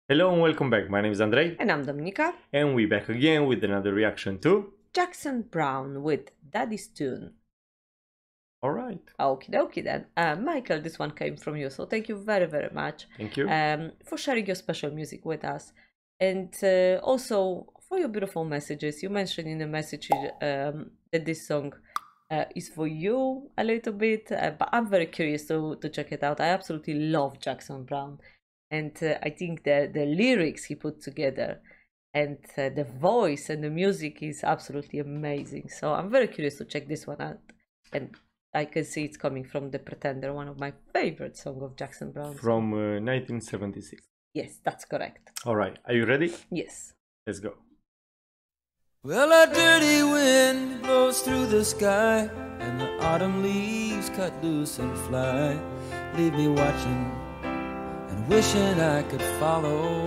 Hello and welcome back. My name is Andrei, And I'm Dominika. and we're back again with another reaction to. Jackson Browne with Daddy's Tune. All right, Okie dokie then. Michael, this one came from you, so thank you very, very much thank you. for sharing your special music with us. And also for your beautiful messages. You mentioned in the message that this song is for you a little bit, but I'm very curious to check it out. I absolutely love Jackson Browne. And I think the lyrics he put together and the voice and the music is absolutely amazing. So I'm very curious to check this one out. And I can see it's coming from The Pretender, one of my favorite songs of Jackson Browne. From 1976. Yes, that's correct. All right, are you ready? Yes. Let's go. Well, a dirty wind blows through the sky, and the autumn leaves cut loose and fly. Leave me watching and wishing I could follow.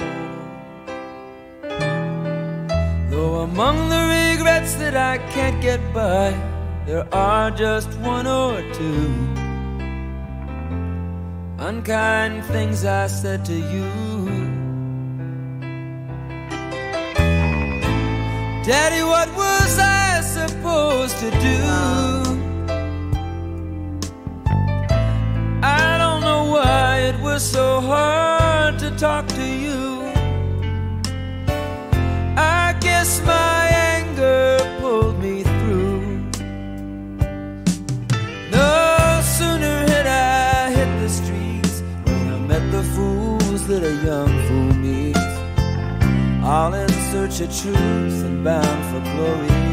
Though among the regrets that I can't get by, there are just one or two unkind things I said to you. Daddy, what was I supposed to do? I don't know why it was so hard to talk to you. I guess my anger pulled me through. No sooner had I hit the streets than I met the fools that a young fool meets, all in search of truth and bound for glory.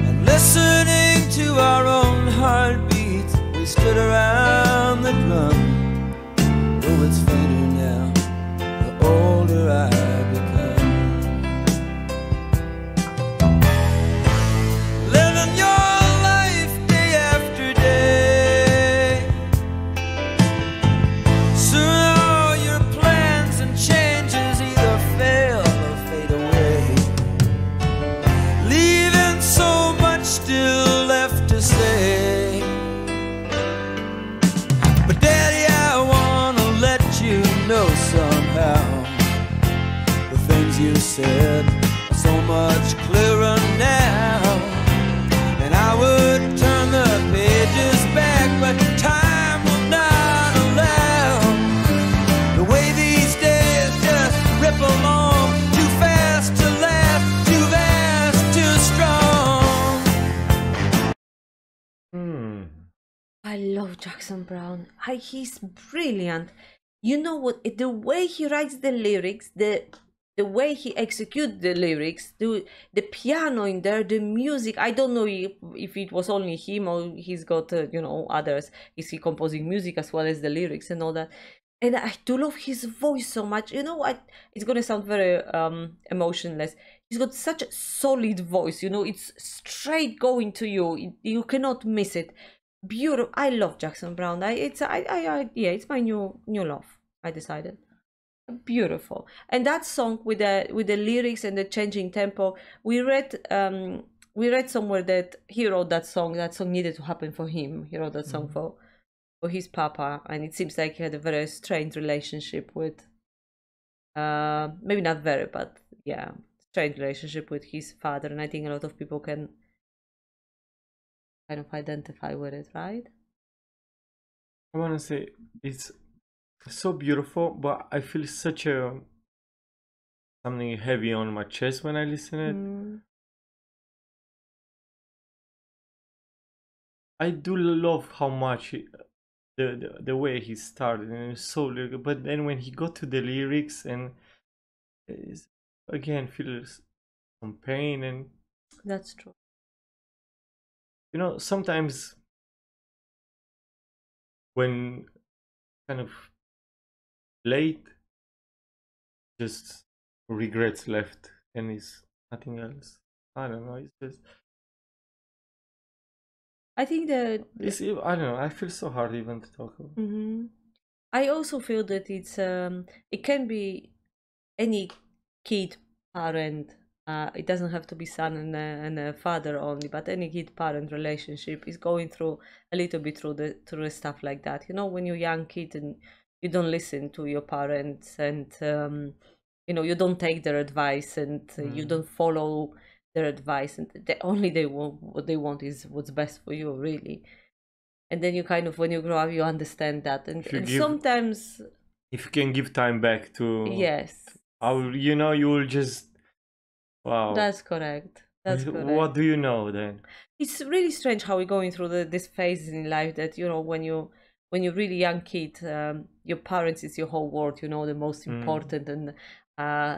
And listening to our own heartbeats, we stood around the drum. Though it's fainter now, the older I become. Living your life day after day, soon all your plans and changes either fail or fade away, leaving so much still left to say. But Daddy, I wanna let you know somehow the things you said are so much clearer now. And I would turn the pages back, but time will not allow. The way these days just rip along, too fast to last, too vast, too strong. I love Jackson Browne. He's brilliant. You know what? The way he writes the lyrics, the way he executes the lyrics, the piano in there, the music. I don't know if it was only him or he's got others. Is he composing music as well as the lyrics and all that? And I do love his voice so much. You know what? It's gonna sound very emotionless. He's got such a solid voice. You know, it's straight going to you. You cannot miss it. Beautiful. I love Jackson Browne. Yeah, it's my new love. I decided. Beautiful. And that song with the lyrics and the changing tempo, we read somewhere that he wrote that song. That song needed to happen for him. He wrote that song for his papa, and it seems like he had a very strained relationship with maybe not very, but yeah, strained relationship with his father, and I think a lot of people can kind of identify with it, right? I want to say it's so beautiful, but I feel such a something heavy on my chest when I listen it. I do love how much the way he started, and it's so lyrical. But then when he got to the lyrics and again feels some pain, and That's true. you know, sometimes when kind of late, just regrets left and it's nothing else. I don't know, it's just I think that I don't know, I feel so hard even to talk about. I also feel that it can be any kid parent. It doesn't have to be son and a father only, but any kid parent relationship is going through a little bit through the stuff like that. You know, when you're young kid and you don't listen to your parents, and you don't take their advice, and you don't follow their advice, and they want what they want is what's best for you, really. And then you kind of, when you grow up, you understand that, and sometimes if you can give time back to yes, you will just wow. That's correct. That's correct. What do you know then? It's really strange how we're going through this phase in life that when you're really young kid, your parents is your whole world, the most important, and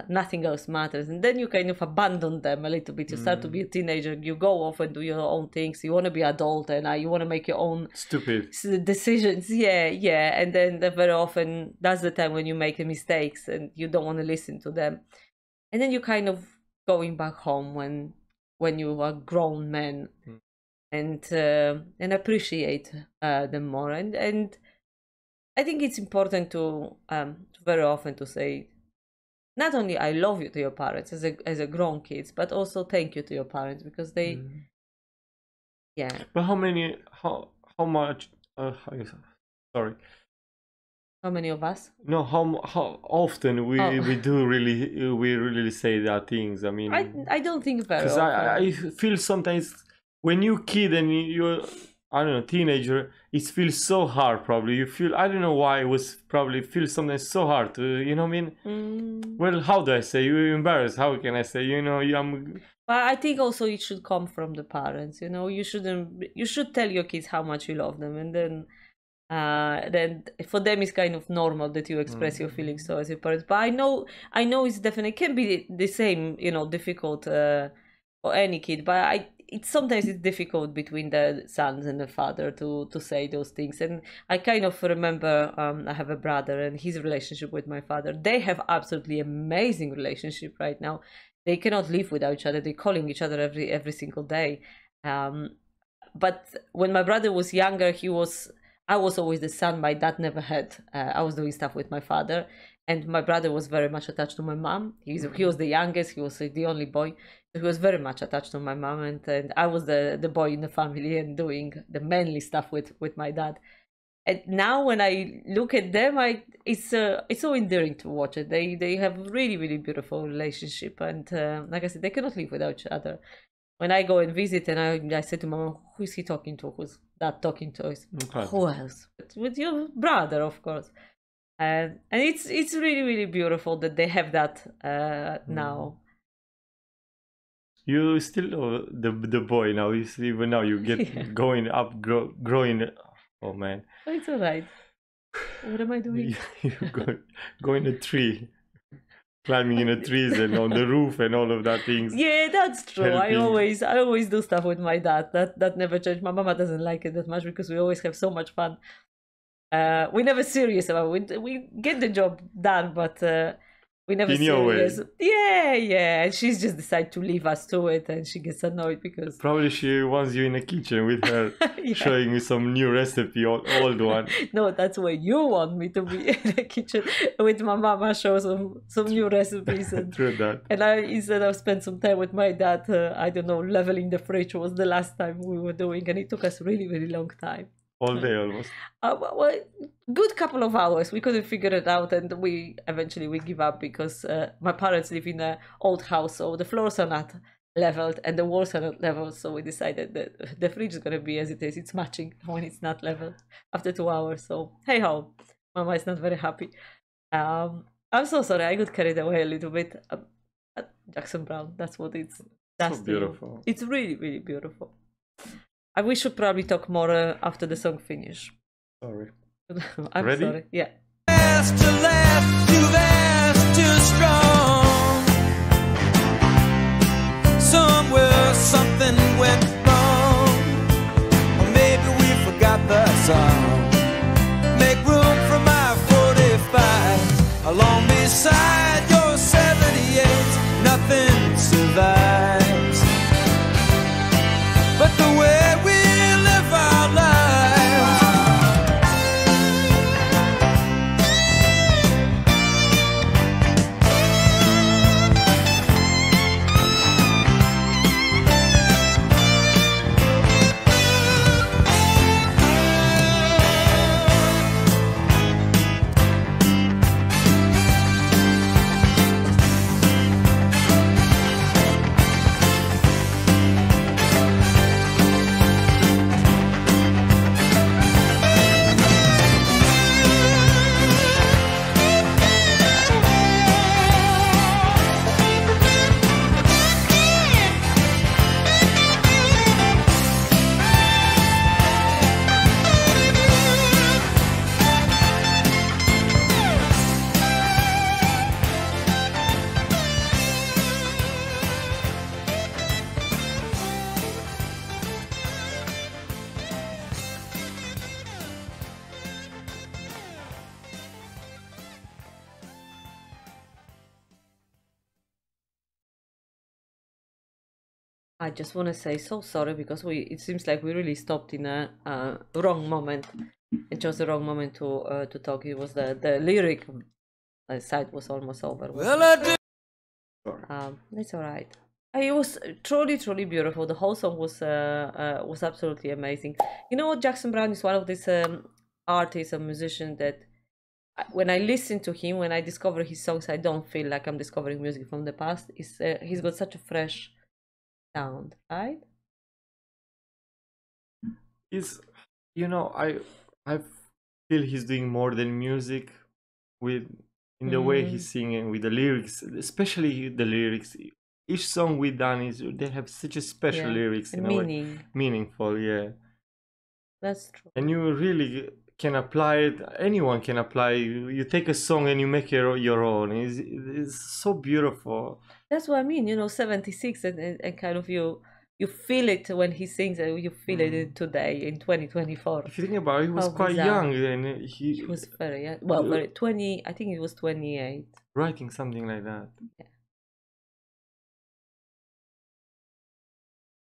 nothing else matters. And then you kind of abandon them a little bit. You start to be a teenager. You go off and do your own things. You want to be adult, and you want to make your own stupid decisions. Yeah. And then very often that's the time when you make the mistakes and you don't want to listen to them. And then you kind of going back home when you are grown men and appreciate them more. And I think it's important to very often to say, not only I love you to your parents as a grown kids, but also thank you to your parents, because they yeah. But how much sorry, how many of us? No, how often we really say that things? I mean, I don't think very often. I feel sometimes when you're kid and you're, I don't know, teenager, it feels so hard. Probably you feel, I don't know why, it was probably feel sometimes so hard to, you know what I mean? Well, how do I say? You're embarrassed. How can I say? But I think also it should come from the parents. You should tell your kids how much you love them, and then for them it's kind of normal that you express your feelings towards your parents. But I know it's definitely can be the same, difficult for any kid. But sometimes it's difficult between the sons and the father to say those things. And I kind of remember I have a brother, and his relationship with my father, they have absolutely amazing relationship right now. They cannot live without each other. They're calling each other every single day. But when my brother was younger, I was always the son my dad never had. I was doing stuff with my father, and my brother was very much attached to my mom. He was the youngest. He was the only boy. So he was very much attached to my mom, and I was the boy in the family and doing the manly stuff with my dad. And now when I look at them, it's so endearing to watch it. They have really, really beautiful relationship, and like I said, they cannot live without each other. When I go and visit, and I say to my mom, who is he talking to? Who's that talking to? Who else? With your brother, of course. And it's really, really beautiful that they have that now. You still the boy now. You see, even now you get going up, growing. Oh man. Oh, it's all right. What am I doing? You go in a tree. Climbing in the trees and on the roof and all of that things. Yeah, that's true. Helping. I always do stuff with my dad. That never changed. My mama doesn't like it that much because we always have so much fun. We're never serious about it. We get the job done, but we never in serious. Yeah. And she's just decided to leave us to it, and she gets annoyed because probably she wants you in the kitchen with her, showing me some new recipe, old one. No, that's where you want me to be in the kitchen with my mama, show some new recipes. And, true that. And instead of spend some time with my dad, I don't know, leveling the fridge was the last time we were doing, and it took us really, really long time. All day almost. Well, good couple of hours. We couldn't figure it out, and we eventually give up because my parents live in an old house, so the floors are not leveled and the walls are not leveled. So we decided that the fridge is gonna be as it is. It's matching when it's not leveled after 2 hours. So hey ho, Mama is not very happy. I'm so sorry. I got carried away a little bit. Jackson Browne. That's what it's. That's so beautiful. It's really, really beautiful. We should probably talk more after the song finish. Sorry. I'm ready? Sorry. Yeah. Asked to laugh, you've asked too strong. Somewhere something went wrong, or maybe we forgot the song. Make room for my 45 along beside your 78. Nothing survives but the way we live our lives. I just want to say so sorry because it seems like we really stopped in a wrong moment. It was the wrong moment to talk. It was the lyric side was almost over. Well, I do. It's all right. It was truly beautiful. The whole song was absolutely amazing. You know what? Jackson Browne is one of these artists and musicians that when I listen to him, when I discover his songs, I don't feel like I'm discovering music from the past. He's got such a fresh sound, right? Is I feel he's doing more than music with in the way he's singing with the lyrics, especially the lyrics. Each song we done is they have such a special lyrics in a way, meaningful, yeah. That's true. And you really can apply it. Anyone can apply. You take a song and you make it your own. It's so beautiful. That's what I mean. 76 and kind of you feel it when he sings and you feel it today in 2024. If you think about it, he was quite young and he was very young. Well, very 20. I think it was 28. Writing something like that. Yeah.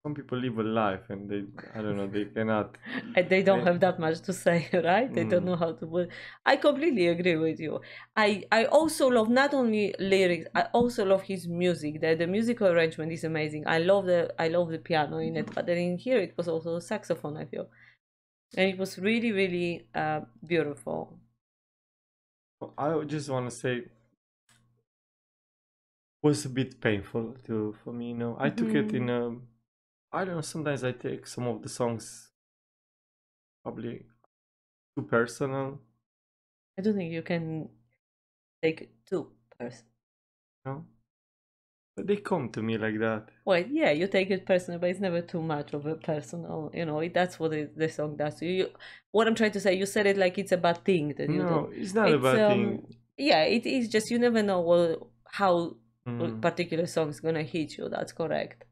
Some people live a life and I don't know, they cannot. And they don't have that much to say, right? They don't know how to put. I completely agree with you. I also love not only lyrics, I also love his music. The musical arrangement is amazing. I love the piano in it, but then in here it was also a saxophone, I feel. And it was really beautiful. I just want to say was a bit painful for me, I took it in a, I don't know, sometimes I take some of the songs probably too personal. I don't think you can take it too personal. No? But they come to me like that. Well, yeah, you take it personal, but it's never too much of a personal. That's what the song does to you. What I'm trying to say, you said it like it's a bad thing that you do. No, it's not a bad thing. Yeah, it is just you never know how a particular song is gonna hit you. That's correct.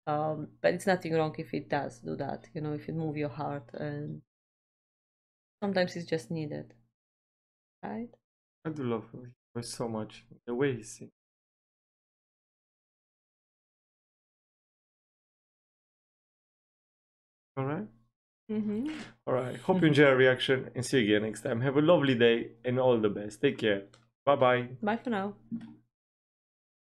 But it's nothing wrong if it does do that. If it move your heart, and sometimes it's just needed, right? I do love him so much. The way he sings. All right. All right. Hope you enjoy our reaction and see you again next time. Have a lovely day and all the best. Take care. Bye bye. Bye for now.